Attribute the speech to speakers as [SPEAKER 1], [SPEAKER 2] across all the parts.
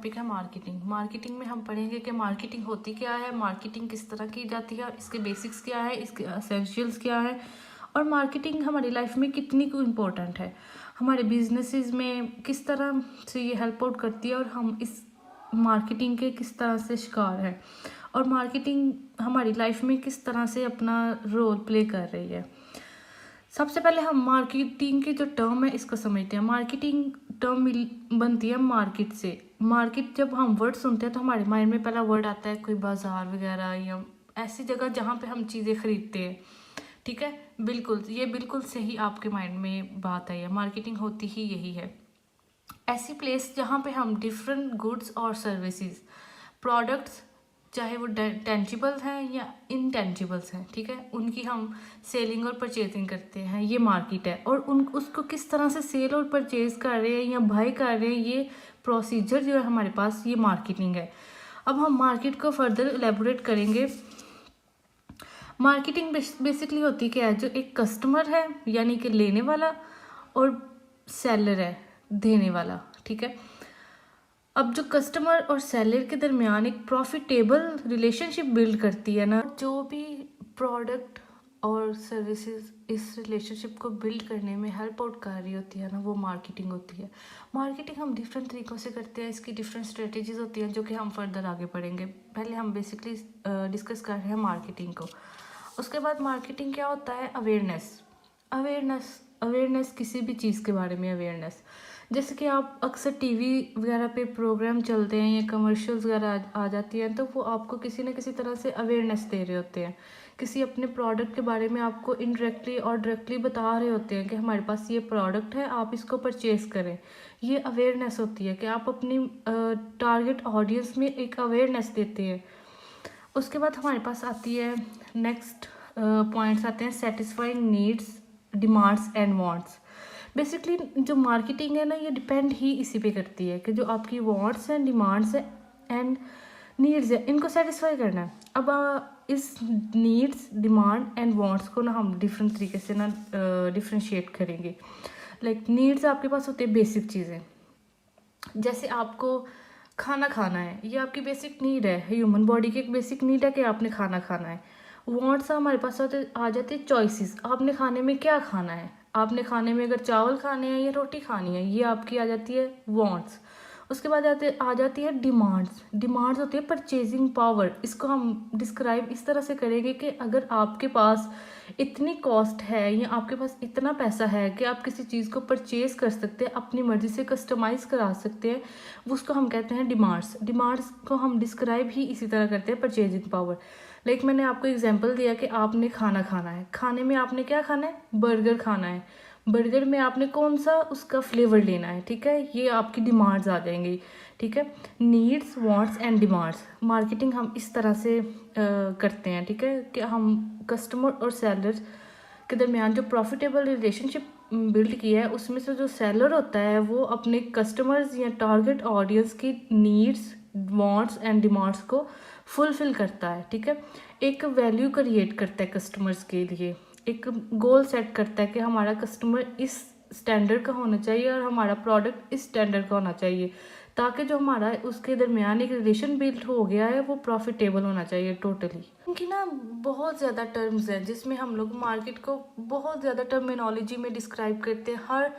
[SPEAKER 1] Topic है marketing. Marketing में हम पढ़ेंगे कि मार्केटिंग होती क्या है, मार्केटिंग किस तरह की जाती है, इसके बेसिक्स क्या है, इसके एसेंशियल्स क्या है, और मार्केटिंग हमारी लाइफ में कितनी इम्पोर्टेंट है, हमारे बिजनेसेस में किस तरह से ये हेल्प आउट करती है, और हम इस मार्केटिंग के किस तरह से शिकार हैं, और मार्केटिंग हमारी लाइफ में किस तरह से अपना रोल प्ले कर रही है। सबसे पहले हम मार्केटिंग की जो टर्म है इसको समझते हैं। मार्केटिंग टर्म बनती है मार्केट से। मार्केट जब हम वर्ड सुनते हैं तो हमारे माइंड में पहला वर्ड आता है कोई बाजार वगैरह या ऐसी जगह जहाँ पे हम चीज़ें खरीदते हैं। ठीक है, बिल्कुल, ये बिल्कुल सही आपके माइंड में बात आई है। मार्केटिंग होती ही यही है, ऐसी प्लेस जहाँ पे हम डिफरेंट गुड्स और सर्विसेज, प्रोडक्ट्स, चाहे वो टेंजिबल्स हैं या इनटेंजिबल्स हैं, ठीक है, उनकी हम सेलिंग और परचेजिंग करते हैं, ये मार्केट है। और उन उसको किस तरह से सेल और परचेज कर रहे हैं या बाय कर रहे हैं, ये प्रोसीजर जो है हमारे पास, ये मार्केटिंग है। अब हम मार्केट को फर्दर एलेबोरेट करेंगे। मार्केटिंग बेसिकली होती क्या है, जो एक कस्टमर है यानी कि लेने वाला और सेलर है देने वाला, ठीक है। अब जो कस्टमर और सेलर के दरमियान एक प्रॉफिटेबल रिलेशनशिप बिल्ड करती है ना, जो भी प्रोडक्ट और सर्विसेज इस रिलेशनशिप को बिल्ड करने में हेल्प आउट कर रही होती है ना, वो मार्केटिंग होती है। मार्केटिंग हम डिफरेंट तरीक़ों से करते हैं, इसकी डिफरेंट स्ट्रेटजीज होती हैं जो कि हम फर्दर आगे पढ़ेंगे। पहले हम बेसिकली डिस्कस कर रहे हैं मार्केटिंग को। उसके बाद मार्केटिंग क्या होता है, अवेयरनेस। अवेयरनेस किसी भी चीज़ के बारे में अवेयरनेस, जैसे कि आप अक्सर टीवी वगैरह पे प्रोग्राम चलते हैं या कमर्शियल्स वगैरह आ जाती हैं, तो वो आपको किसी न किसी तरह से अवेयरनेस दे रहे होते हैं, किसी अपने प्रोडक्ट के बारे में आपको इनडायरेक्टली और डायरेक्टली बता रहे होते हैं कि हमारे पास ये प्रोडक्ट है, आप इसको परचेज करें। ये अवेयरनेस होती है कि आप अपनी टारगेट ऑडियंस में एक अवेयरनेस देते हैं। उसके बाद हमारे पास आती है नेक्स्ट पॉइंट्स आते हैं satisfying needs, demands and wants. Basically जो मार्केटिंग है ना, ये डिपेंड ही इसी पे करती है कि जो आपकी वांट्स हैं, डिमांड्स हैं एंड नीड्स है, इनको सेटिस्फाई करना है। अब इस नीड्स, डिमांड एंड वांट्स को ना हम डिफरेंट तरीके से ना डिफ्रेंशिएट करेंगे। लाइक नीड्स आपके पास होते हैं बेसिक चीज़ें, जैसे आपको खाना खाना है, ये आपकी बेसिक नीड है, ह्यूमन बॉडी की एक बेसिक नीड है कि आपने खाना खाना है। वांट्स हमारे पास आ जाते हैं चॉइसेस, आपने खाने में क्या खाना है, आपने खाने में अगर चावल खाने हैं या रोटी खानी है, ये आपकी आ जाती है वांट्स। उसके बाद आ जाती है डिमांड्स। डिमांड्स होती है परचेजिंग पावर। इसको हम डिस्क्राइब इस तरह से करेंगे कि अगर आपके पास इतनी कॉस्ट है या आपके पास इतना पैसा है कि आप किसी चीज़ को परचेज कर सकते हैं, अपनी मर्ज़ी से कस्टमाइज़ करा सकते हैं, उसको हम कहते हैं डिमांड्स। डिमांड्स को हम डिस्क्राइब ही इसी तरह करते हैं, परचेजिंग पावर। लाइक मैंने आपको एग्जांपल दिया कि आपने खाना खाना है, खाने में आपने क्या खाना है, बर्गर खाना है, बर्गर में आपने कौन सा उसका फ्लेवर लेना है, ठीक है, ये आपकी डिमांड्स आ जाएंगी, ठीक है। Needs, wants and demands, marketing हम इस तरह से करते हैं, ठीक है, कि हम कस्टमर और सेलर के दरमियान जो प्रॉफिटेबल रिलेशनशिप बिल्ड किया है, उसमें से जो सेलर होता है वो अपने कस्टमर्स या टारगेट ऑडियंस की नीड्स, वांट्स एंड डिमांड्स को फुलफिल करता है, ठीक है। एक वैल्यू क्रिएट करता है कस्टमर्स के लिए, एक गोल सेट करता है कि हमारा कस्टमर इस स्टैंडर्ड का होना चाहिए और हमारा प्रोडक्ट इस स्टैंडर्ड का होना चाहिए, ताकि जो हमारा उसके दरमियान एक रिलेशन बिल्ड हो गया है वो प्रॉफिटेबल होना चाहिए टोटली। क्योंकि ना बहुत ज़्यादा टर्म्स हैं जिसमें हम लोग मार्केट को बहुत ज़्यादा टर्मिनोलॉजी में डिस्क्राइब करते हैं।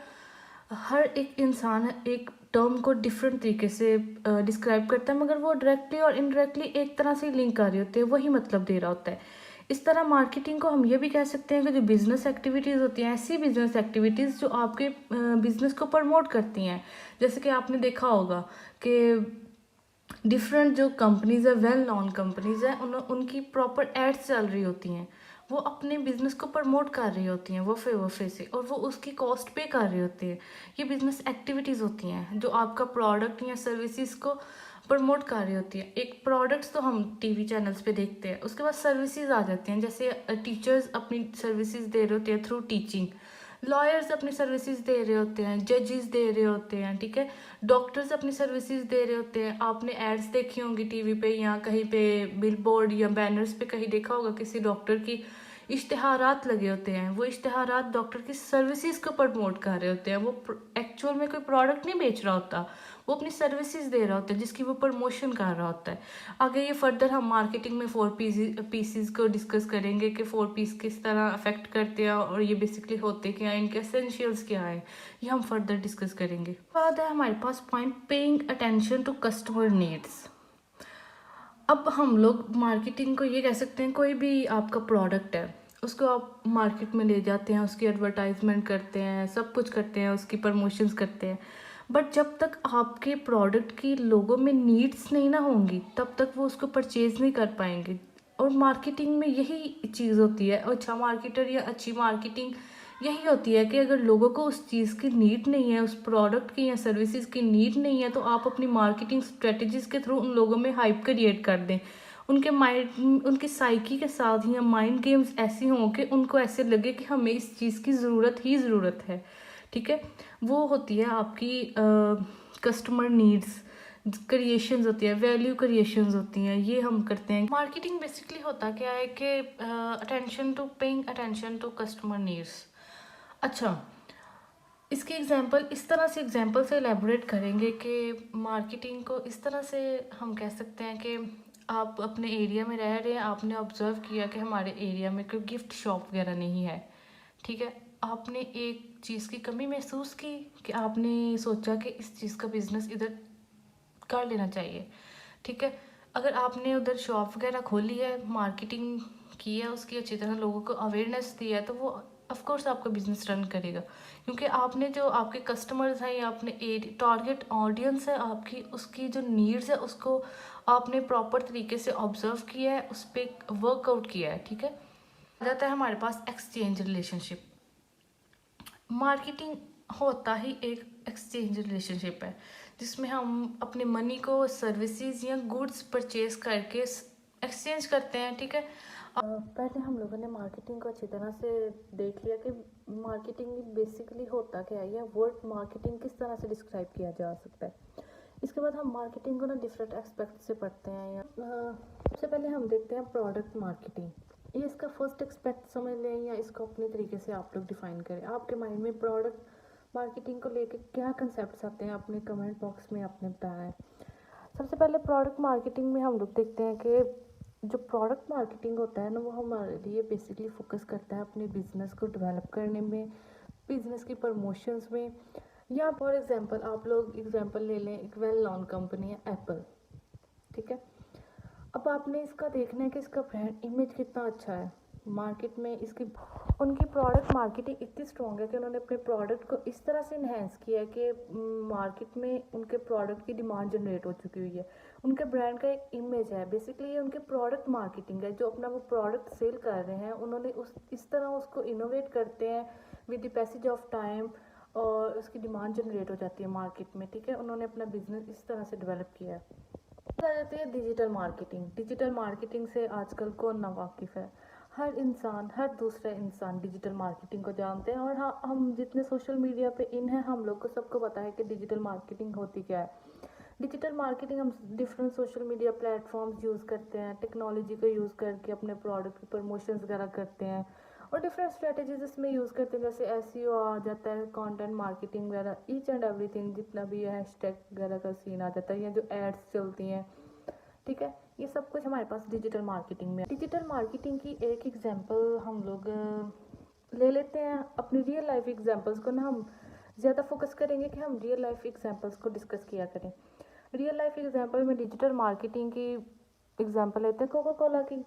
[SPEAKER 1] हर एक इंसान एक टर्म को डिफरेंट तरीके से डिस्क्राइब करता है, मगर वो डायरेक्टली और इनडायरेक्टली एक तरह से लिंक कर रहे होते हैं, वही मतलब दे रहा होता है। इस तरह मार्केटिंग को हम ये भी कह सकते हैं कि जो बिज़नेस एक्टिविटीज़ होती हैं, ऐसी बिज़नेस एक्टिविटीज़ जो आपके बिज़नेस को प्रमोट करती हैं। जैसे कि आपने देखा होगा कि डिफरेंट जो कंपनीज़ है, वेल नोन कंपनीज़ हैं, उनकी प्रॉपर एड्स चल रही होती हैं, वो अपने बिज़नेस को प्रमोट कर रही होती हैं वफ़े से, और वो उसकी कॉस्ट पे कर रही होती है। ये बिज़नेस एक्टिविटीज़ होती हैं जो आपका प्रोडक्ट या सर्विसेज को प्रमोट कर रही होती है। एक प्रोडक्ट्स तो हम टीवी चैनल्स पे देखते हैं, उसके बाद सर्विसेज आ जाती हैं, जैसे टीचर्स अपनी सर्विसेज दे रहे होते हैं थ्रू टीचिंग, लॉयर्स अपनी सर्विसेज दे रहे होते हैं, जजेस दे रहे होते हैं, ठीक है, डॉक्टर्स अपनी सर्विसेज दे रहे होते हैं। आपने एड्स देखी होंगी टीवी पे या कहीं पे बिल बोर्ड या बैनर्स पे कहीं देखा होगा किसी डॉक्टर की इश्तेहारात लगे होते हैं, वो इश्तेहारात डॉक्टर की सर्विसेज को प्रमोट कर रहे होते हैं, वो एक्चुअल में कोई प्रोडक्ट नहीं बेच रहा होता, वो अपनी सर्विसेज दे रहा होता है जिसकी वो प्रमोशन कर रहा होता है। आगे ये फर्दर हम मार्केटिंग में 4 पीसेस को डिस्कस करेंगे कि 4 पीस किस तरह अफेक्ट करते हैं और ये बेसिकली होते क्या हैं, इनके एसेंशियल्स क्या है, ये हम फर्दर डिस्कस करेंगे। बाद है हमारे पास point paying attention to customer needs. अब हम लोग मार्केटिंग को ये कह सकते हैं, कोई भी आपका प्रोडक्ट है उसको आप मार्केट में ले जाते हैं, उसकी एडवर्टाइजमेंट करते हैं, सब कुछ करते हैं, उसकी प्रमोशंस करते हैं, बट जब तक आपके प्रोडक्ट की लोगों में नीड्स नहीं ना होंगी तब तक वो उसको परचेज नहीं कर पाएंगे। और मार्केटिंग में यही चीज़ होती है, अच्छा मार्केटर या अच्छी मार्केटिंग यही होती है कि अगर लोगों को उस चीज़ की नीड नहीं है, उस प्रोडक्ट की या सर्विसेज की नीड नहीं है, तो आप अपनी मार्केटिंग स्ट्रेटजीज के थ्रू उन लोगों में हाइप क्रिएट कर दें। उनके माइंड, उनकी साइकी के साथ या माइंड गेम्स ऐसी हों कि उनको ऐसे लगे कि हमें इस चीज़ की ज़रूरत ही ज़रूरत है। ठीक है, वो होती है आपकी कस्टमर नीड्स क्रिएशंस होती है, वैल्यू क्रिएशंस होती हैं, ये हम करते हैं। मार्केटिंग बेसिकली होता क्या है कि attention to paying attention to customer needs. अच्छा, इसकी एग्जांपल इस तरह से एग्जांपल से एलेबोरेट करेंगे कि मार्केटिंग को इस तरह से हम कह सकते हैं कि आप अपने एरिया में रह रहे हैं, आपने ऑब्जर्व किया कि हमारे एरिया में कोई गिफ्ट शॉप वगैरह नहीं है। ठीक है, आपने एक चीज़ की कमी महसूस की कि आपने सोचा कि इस चीज़ का बिजनेस इधर कर लेना चाहिए। ठीक है, अगर आपने उधर शॉप वगैरह खोली है, मार्केटिंग की है उसकी अच्छी तरह, लोगों को अवेयरनेस दी है, तो वो ऑफ कोर्स आपका बिजनेस रन करेगा, क्योंकि आपने जो आपके कस्टमर्स हैं या अपने टारगेट ऑडियंस है आपकी, उसकी जो नीड्स है उसको आपने प्रॉपर तरीके से ऑब्जर्व किया है, उस पर वर्कआउट किया है। ठीक है, आ जाता है हमारे पास एक्सचेंज रिलेशनशिप। मार्केटिंग होता ही एक एक्सचेंज रिलेशनशिप है जिसमें हम अपने मनी को सर्विसेज या गुड्स परचेज करके एक्सचेंज करते हैं। ठीक है, पहले हम लोगों ने मार्केटिंग को अच्छी तरह से देख लिया कि मार्केटिंग बेसिकली होता क्या है या वर्ड मार्केटिंग किस तरह से डिस्क्राइब किया जा सकता है। इसके बाद हम मार्केटिंग को ना डिफरेंट एस्पेक्ट से पढ़ते हैं। या सबसे पहले हम देखते हैं प्रोडक्ट मार्केटिंग। ये इसका फर्स्ट एक्सपेक्ट समझ लें या इसको अपने तरीके से आप लोग डिफाइन करें। आपके माइंड में प्रोडक्ट मार्केटिंग को लेके क्या कंसेप्ट आते हैं, अपने कमेंट बॉक्स में आपने बताया है। सबसे पहले प्रोडक्ट मार्केटिंग में हम लोग देखते हैं कि जो प्रोडक्ट मार्केटिंग होता है ना, वो हमारे लिए बेसिकली फोकस करता है अपने बिजनेस को डेवलप करने में, बिजनेस की प्रमोशंस में। या फॉर एग्जांपल आप लोग एग्जांपल ले लें, एक वेल नोन कंपनी है एप्पल। ठीक है, अब आपने इसका देखना है कि इसका ब्रांड इमेज कितना अच्छा है मार्केट में। इसकी उनकी प्रोडक्ट मार्केटिंग इतनी स्ट्रॉन्ग है कि उन्होंने अपने प्रोडक्ट को इस तरह से इन्हेंस किया है कि मार्केट में उनके प्रोडक्ट की डिमांड जनरेट हो चुकी हुई है। उनके ब्रांड का एक इमेज है, बेसिकली ये उनके प्रोडक्ट मार्केटिंग है। जो अपना वो प्रोडक्ट सेल कर रहे हैं उन्होंने उस इस तरह उसको इनोवेट करते हैं with the passage of time, और उसकी डिमांड जनरेट हो जाती है मार्केट में। ठीक है, उन्होंने अपना बिजनेस इस तरह से डेवलप किया है। आ जाती है डिजिटल मार्केटिंग। डिजिटल मार्केटिंग से आजकल कौन ना वाकिफ़ है, हर इंसान, हर दूसरा इंसान डिजिटल मार्केटिंग को जानते हैं। और हाँ, हम जितने सोशल मीडिया पे इन हैं, हम लोग को सबको पता है कि डिजिटल मार्केटिंग होती क्या है। डिजिटल मार्केटिंग हम different social media platforms use करते हैं, टेक्नोलॉजी को यूज़ करके अपने प्रोडक्ट की प्रमोशंस वगैरह करते हैं, और डिफरेंट स्ट्रेटजीज इसमें यूज़ करते हैं। जैसे एसईओ आ जाता है, कंटेंट मार्केटिंग वगैरह, ईच एंड एवरीथिंग जितना भी है, हैशटैग वगैरह का सीन आ जाता है, या जो एड्स चलती हैं। ठीक है, ये सब कुछ हमारे पास डिजिटल मार्केटिंग में। डिजिटल मार्केटिंग की एक एग्जांपल हम लोग ले लेते हैं। अपनी रियल लाइफ एग्जांपल्स को ना हम ज़्यादा फोकस करेंगे कि हम रियल लाइफ एग्जांपल्स को डिस्कस किया करें। रियल लाइफ एग्जांपल में डिजिटल मार्केटिंग की एग्जांपल लेते हैं कोका कोला की।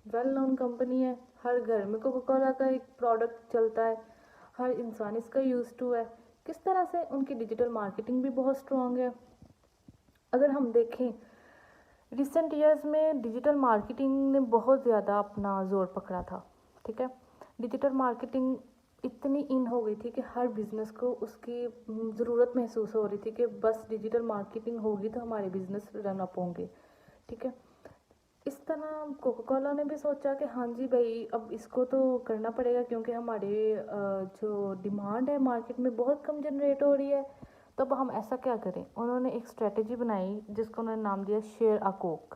[SPEAKER 1] वेल नोन कंपनी है, हर घर में कोका कोला का एक प्रोडक्ट चलता है, हर इंसान इसका यूज़ टू है। किस तरह से उनकी डिजिटल मार्केटिंग भी बहुत स्ट्रॉन्ग है। अगर हम देखें रिसेंट ईयर्स में डिजिटल मार्केटिंग ने बहुत ज़्यादा अपना ज़ोर पकड़ा था। ठीक है, डिजिटल मार्केटिंग इतनी इन हो गई थी कि हर बिज़नेस को उसकी ज़रूरत महसूस हो रही थी कि बस डिजिटल मार्केटिंग होगी तो हमारे बिज़नेस रन अप होंगे। ठीक है, इस तरह कोका कोला ने भी सोचा कि हाँ जी भाई, अब इसको तो करना पड़ेगा क्योंकि हमारे जो डिमांड है मार्केट में बहुत कम जनरेट हो रही है। तब हम ऐसा क्या करें, उन्होंने एक स्ट्रेटजी बनाई जिसको उन्होंने नाम दिया शेयर अ कोक।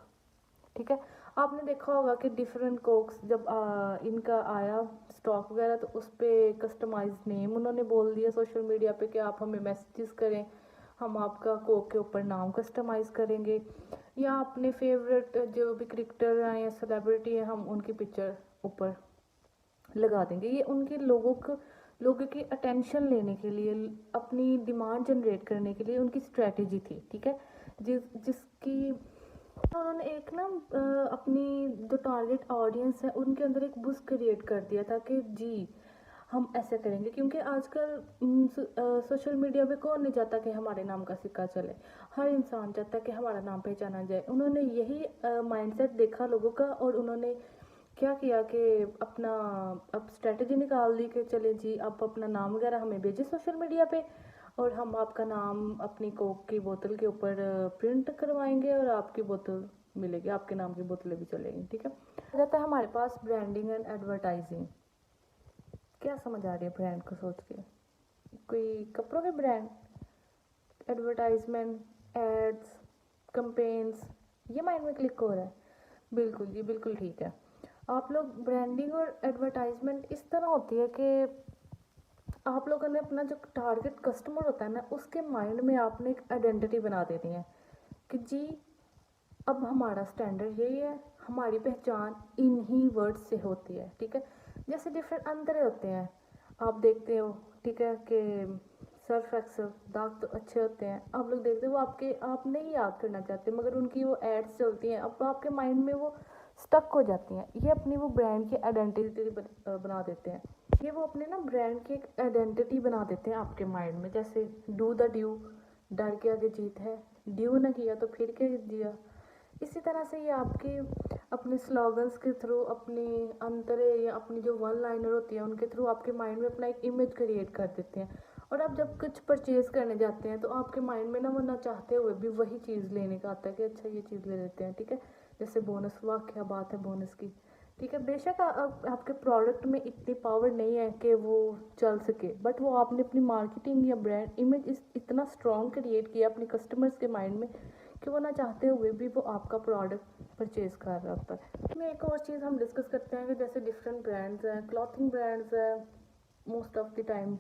[SPEAKER 1] ठीक है, आपने देखा होगा कि डिफरेंट कोक्स जब इनका आया स्टॉक वगैरह, तो उस पर कस्टमाइज नेम उन्होंने बोल दिया सोशल मीडिया पे कि आप हमें मैसेजेस करें, हम आपका कोक के ऊपर नाम कस्टमाइज़ करेंगे, या अपने फेवरेट जो भी क्रिकेटर हैं या सेलिब्रिटी हैं हम उनकी पिक्चर ऊपर लगा देंगे। ये उनके लोगों की अटेंशन लेने के लिए, अपनी डिमांड जनरेट करने के लिए उनकी स्ट्रेटजी थी, ठीक है। जिसकी उन्होंने एक ना अपनी जो टारगेट ऑडियंस है उनके अंदर एक बुस्ट क्रिएट कर दिया था कि जी हम ऐसे करेंगे, क्योंकि आजकल सोशल मीडिया पे कौन नहीं चाहता कि हमारे नाम का सिक्का चले। हर इंसान चाहता है कि हमारा नाम पहचाना जाए। उन्होंने यही माइंडसेट देखा लोगों का, और उन्होंने क्या किया कि अपना अब स्ट्रेटजी निकाल दी कि चले जी आप अपना नाम वगैरह हमें भेजिए सोशल मीडिया पे, और हम आपका नाम अपनी कोक की बोतल के ऊपर प्रिंट करवाएंगे और आपकी बोतल मिलेगी, आपके नाम की बोतलें भी चलेंगी, ठीक है। आ जाता है हमारे पास ब्रांडिंग एंड एडवर्टाइजिंग। क्या समझ आ रही है ब्रांड को सोच के? कोई कपड़ों के ब्रांड, एडवर्टाइजमेंट, एड्स, कंपेन्स, ये माइंड में क्लिक हो रहा है? बिल्कुल जी, बिल्कुल ठीक है। आप लोग ब्रांडिंग और एडवर्टाइजमेंट इस तरह होती है कि आप लोगों ने अपना जो टारगेट कस्टमर होता है ना उसके माइंड में आपने एक आइडेंटिटी बना देनी है कि जी अब हमारा स्टैंडर्ड यही है, हमारी पहचान इन्हीं वर्ड्स से होती है, ठीक है। जैसे डिफरेंट अंतरे होते हैं, आप देखते हो, ठीक है, कि सर्फ एक्सेल दाग तो अच्छे होते हैं, आप लोग देखते हो, वो आप नहीं याद करना चाहते, मगर उनकी वो एड्स चलती हैं, अब आपके माइंड में वो स्टक हो जाती हैं। ये अपनी वो ब्रांड की आइडेंटिटी बना देते हैं। ये वो अपने ना ब्रांड की एक आइडेंटिटी बना देते हैं आपके माइंड में। जैसे डू द ड्यू, डर के आगे जीत है, ड्यू ना किया तो फिर क्या दिया। इसी तरह से ये आपके अपने स्लोगन्स के थ्रू, अपने अंतरे या अपनी जो वन लाइनर होती है उनके थ्रू आपके माइंड में अपना एक इमेज क्रिएट कर देते हैं। और आप जब कुछ परचेज करने जाते हैं तो आपके माइंड में ना वो ना चाहते हुए भी वही चीज़ लेने का आता है कि अच्छा ये चीज़ ले लेते हैं, ठीक है। जैसे बोनस, वाह क्या बात है बोनस की, ठीक है। बेशक आपके प्रोडक्ट में इतनी पावर नहीं है कि वो चल सके, बट वो आपने अपनी मार्केटिंग या ब्रांड इमेज इतना स्ट्रॉन्ग क्रिएट किया अपने कस्टमर्स के माइंड में कि वो ना चाहते हुए भी वो आपका प्रोडक्ट परचेज़ कर रहा होता है। इसमें एक और चीज़ हम डिस्कस करते हैं कि जैसे डिफरेंट ब्रांड्स हैं, क्लॉथिंग ब्रांड्स हैं। मोस्ट ऑफ द टाइम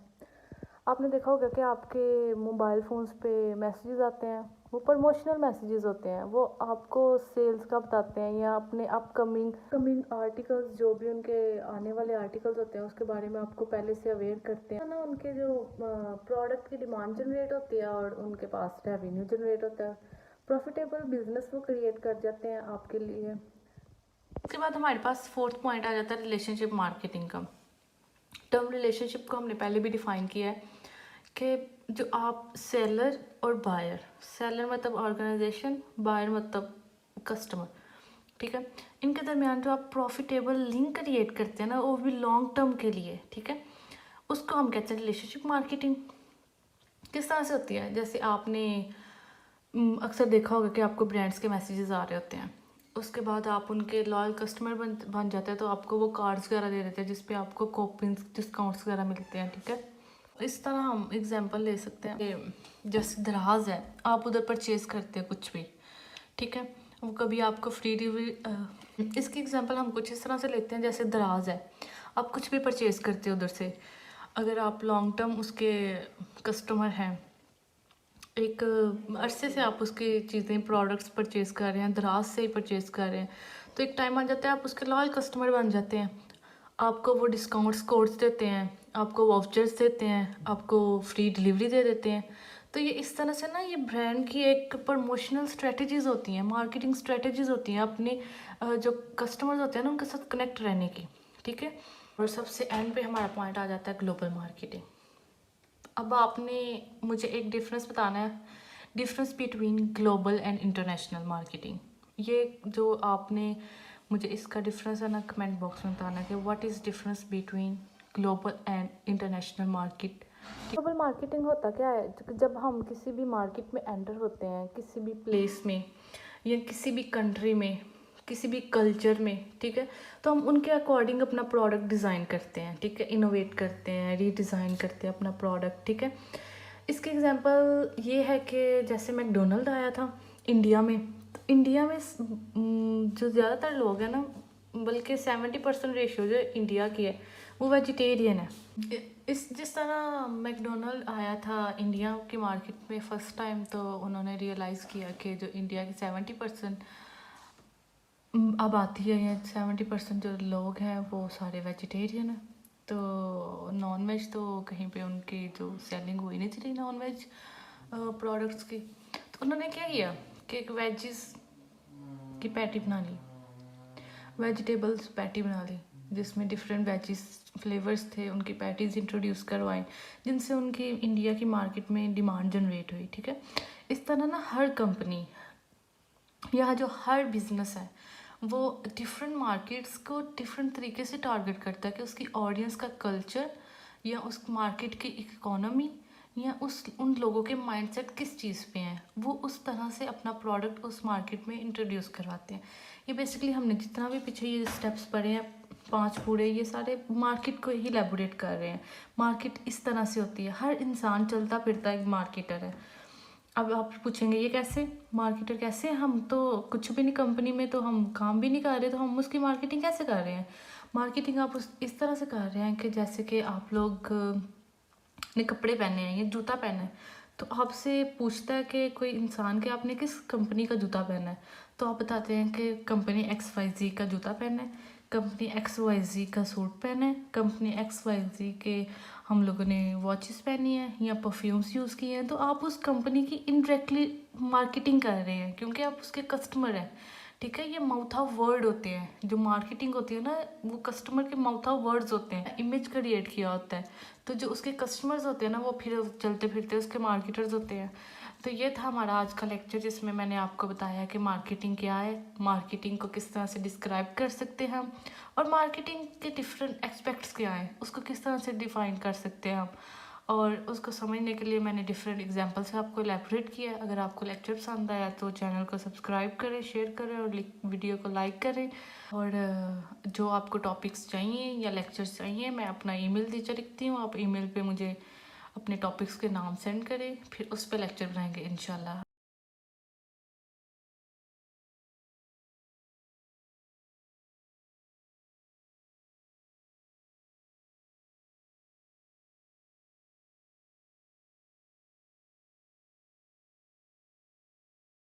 [SPEAKER 1] आपने देखा होगा कि आपके मोबाइल फ़ोन्स पे मैसेजेस आते हैं, वो प्रमोशनल मैसेजेस होते हैं, वो आपको सेल्स का बताते हैं या अपने अपकमिंग आर्टिकल्स, जो भी उनके आने वाले आर्टिकल्स होते हैं उसके बारे में आपको पहले से अवेयर करते हैं ना। उनके जो प्रोडक्ट की डिमांड जनरेट होती है और उनके पास रेवेन्यू जनरेट होता है, प्रॉफिटेबल बिजनेस वो क्रिएट कर जाते हैं आपके लिए। उसके बाद हमारे पास फोर्थ पॉइंट आ जाता है रिलेशनशिप मार्केटिंग का। टर्म रिलेशनशिप को हमने पहले भी डिफाइन किया है कि जो आप सेलर और बायर, सेलर मतलब ऑर्गेनाइजेशन, बायर मतलब कस्टमर, ठीक है, इनके दरमियान जो आप प्रॉफिटेबल लिंक क्रिएट करते हैं ना वो भी लॉन्ग टर्म के लिए, ठीक है, उसको हम कहते हैं रिलेशनशिप मार्केटिंग। किस तरह से होती है? जैसे आपने अक्सर देखा होगा कि आपको ब्रांड्स के मैसेजेस आ रहे होते हैं, उसके बाद आप उनके लॉयल कस्टमर बन जाते हैं तो आपको वो कार्ड्स वगैरह दे देते हैं जिस पे आपको कूपन्स, डिस्काउंट्स वगैरह मिलते हैं, ठीक है। इस तरह हम एग्जांपल ले सकते हैं कि जैसे दराज है, आप उधर परचेज़ करते हैं कुछ भी, ठीक है, वो कभी आपको फ्री डिलीवरी, इसकी एग्जांपल हम कुछ इस तरह से लेते हैं जैसे दराज है, आप कुछ भी परचेज़ करते हो उधर से, अगर आप लॉन्ग टर्म उसके कस्टमर हैं, एक अरसे से आप उसकी चीज़ें प्रोडक्ट्स परचेज़ कर रहे हैं, दराज से ही परचेज़ कर रहे हैं, तो एक टाइम आ जाता है आप उसके लॉयल कस्टमर बन जाते हैं, आपको वो डिस्काउंट्स कोड्स देते हैं, आपको वाउचर्स देते हैं, आपको फ्री डिलीवरी दे देते हैं। तो ये इस तरह से ना ये ब्रांड की एक प्रमोशनल स्ट्रेटजीज़ होती हैं, मार्केटिंग स्ट्रेटजीज़ होती हैं अपने जो कस्टमर्स होते हैं ना उनके साथ कनेक्ट रहने की, ठीक है। और सबसे एंड पे हमारा पॉइंट आ जाता है ग्लोबल मार्केटिंग। अब आपने मुझे एक डिफरेंस बताना है, difference between global and international marketing. ये जो आपने मुझे इसका डिफरेंस है ना कमेंट बॉक्स में बताना है कि what is difference between global and international market. Global marketing होता क्या है? जब हम किसी भी मार्केट में एंटर होते हैं, किसी भी प्लेस में या किसी भी कंट्री में, किसी भी कल्चर में, ठीक है, तो हम उनके अकॉर्डिंग अपना प्रोडक्ट डिज़ाइन करते हैं, ठीक है, इनोवेट करते हैं, रीडिज़ाइन करते हैं अपना प्रोडक्ट, ठीक है। इसके एग्जांपल ये है कि जैसे मैकडोनल्ड आया था इंडिया में, तो इंडिया में जो ज़्यादातर लोग हैं ना, बल्कि 70% रेशियो जो इंडिया की है वो वेजिटेरियन है। इस जिस तरह मैकडोनल्ड आया था इंडिया की मार्केट में फ़र्स्ट टाइम, तो उन्होंने रियलाइज़ किया कि जो इंडिया की 70% आबादी है या 70% जो लोग हैं वो सारे वेजिटेरियन हैं। तो नॉन वेज तो कहीं पे उनकी जो सेलिंग हुई नहीं थी नॉन वेज प्रोडक्ट्स की। तो उन्होंने क्या किया कि एक वेजिस की पैटी बना ली, वेजिटेबल्स पैटी बना ली, जिसमें डिफरेंट वेजिस फ्लेवर्स थे, उनकी पैटीज़ इंट्रोड्यूस करवाएं, जिनसे उनकी इंडिया की मार्केट में डिमांड जनरेट हुई। ठीक है, इस तरह ना हर कंपनी या जो हर बिजनेस है वो डिफरेंट मार्केट्स को डिफरेंट तरीके से टारगेट करता है कि उसकी ऑडियंस का कल्चर या उस मार्केट की इकोनॉमी या उस उन लोगों के माइंडसेट किस चीज़ पे हैं, वो उस तरह से अपना प्रोडक्ट उस मार्केट में इंट्रोड्यूस करवाते हैं। ये बेसिकली हमने जितना भी पीछे ये स्टेप्स पढ़े हैं 5 पूरे, ये सारे मार्केट को ही एलेबोरेट कर रहे हैं। मार्केट इस तरह से होती है, हर इंसान चलता फिरता एक मार्केटर है। अब आप पूछेंगे ये कैसे, मार्केटर कैसे, हम तो कुछ भी नहीं, कंपनी में तो हम काम भी नहीं कर रहे, तो हम उसकी मार्केटिंग कैसे कर रहे हैं। मार्केटिंग आप इस तरह से कर रहे हैं कि जैसे कि आप लोग ने कपड़े पहने हैं या जूता पहना है, तो आपसे पूछता है कि कोई इंसान कि आपने किस कंपनी का जूता पहना है, तो आप बताते हैं कि कंपनी XYZ का जूता पहना है, कंपनी XYZ का सूट पहना है, कंपनी XYZ के हम लोगों ने वॉचेस पहनी है या परफ्यूम्स यूज़ किए हैं। तो आप उस कंपनी की इनडायरेक्टली मार्केटिंग कर रहे हैं क्योंकि आप उसके कस्टमर हैं। ठीक है, ये माउथ ऑफ वर्ड होते हैं, जो मार्केटिंग होती है ना वो कस्टमर के माउथ ऑफ वर्ड्स होते हैं, इमेज क्रिएट किया होता है। तो जो उसके कस्टमर्स होते हैं ना वो फिर चलते फिरते उसके मार्केटर्स होते हैं। तो ये था हमारा आज का लेक्चर, जिसमें मैंने आपको बताया कि मार्केटिंग क्या है, मार्केटिंग को किस तरह से डिस्क्राइब कर सकते हैं हम, और मार्केटिंग के डिफरेंट एस्पेक्ट्स क्या हैं, उसको किस तरह से डिफाइन कर सकते हैं हम। और उसको समझने के लिए मैंने डिफरेंट एग्जांपल से आपको एलैबोरेट किया। अगर आपको लेक्चर पसंद आया तो चैनल को सब्सक्राइब करें, शेयर करें और वीडियो को लाइक करें। और जो आपको टॉपिक्स चाहिए या लेक्चर्स चाहिए, मैं अपना ईमेल नीचे लिखती हूँ, आप ईमेल पे मुझे अपने टॉपिक्स के नाम सेंड करें, फिर उस पर लेक्चर बनाएंगे इंशाल्लाह।